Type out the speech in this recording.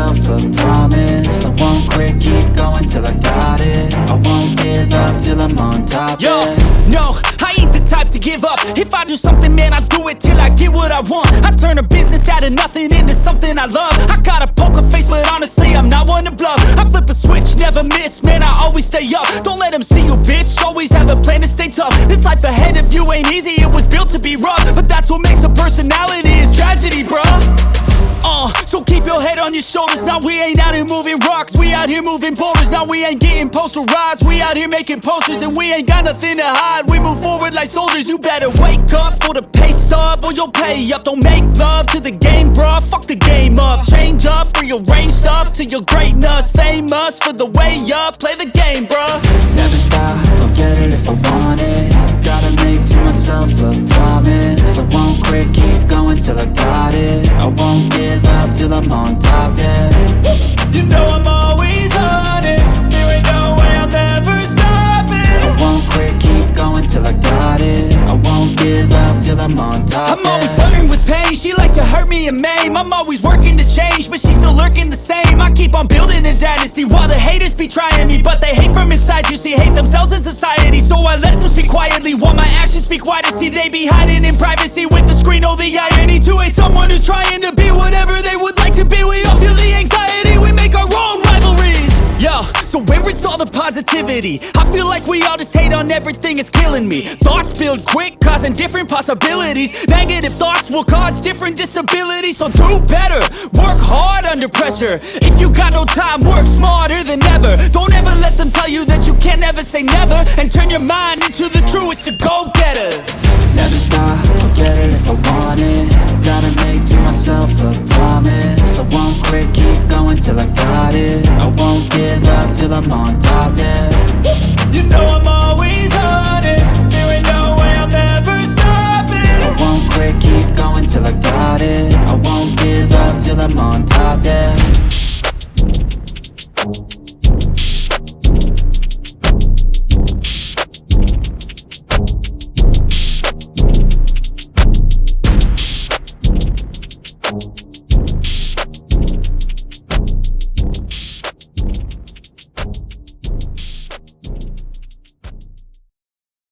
myself a promise. I won't quit, keep going till I got it. I won't give up till I'm on top. Yo, no, I ain't the type to give up. If I do something, man, I do it till I get what I want. I turn a business out of nothing into something I love. I got a poker face, but honestly, I'm not one to bluff. I flip a switch, never miss, man, I always stay up. Don't let them see you, bitch, always have a plan to stay tough. This life ahead of you ain't easy, it was built to be rough. But that's what makes a personality, is tragedy, bruh. So keep your head on your shoulders. Now we ain't out here moving rocks, we out here moving boulders. Now we ain't getting posterized, we out here making posters. And we ain't got nothing to hide, we move forward like soldiers. You better wake up for the pay stub, or you'll pay up. Don't make love to the game, bruh, fuck the game up. Change up, rearrange stuff to your greatness. Famous for the way up, play the game, bruh. Never stop, I'll get it if I want it. Gotta make to myself a promise. I won't quit, keep going till I got it. I won't give up till I'm on top, yeah. You know I'm always honest, there ain't no way I'm ever stopping. I won't quit, keep going till I got it. I won't give up till I'm on top, I'm always flirting with pain, she like to hurt me and maim. I'm always working to change, but she's still lurking the same. I keep on building a dynasty while the haters be trying me. But they hate from inside, you see, hate themselves in society. So I let them speak quietly while my actions speak wider. See, they be hiding in privacy with the screen, oh the irony. To hate someone who's trying to be whatever they would like to be. We all feel the anxiety, we make our own rivalries. Yo, so where is all the positivity? I feel like we all just hate on everything, it's killing me. Thoughts build quick, causing different possibilities. Negative thoughts will cause different disabilities. So do better, work hard under pressure. If you got no time, work smarter than ever. Don't ever let them tell you that you can't ever say never. And turn your mind into the truest of go-getters. Never stop, I'll get it if I want it. Gotta make to myself a promise. I won't quit, keep going till I got it. I won't give up till I'm on top, yeah.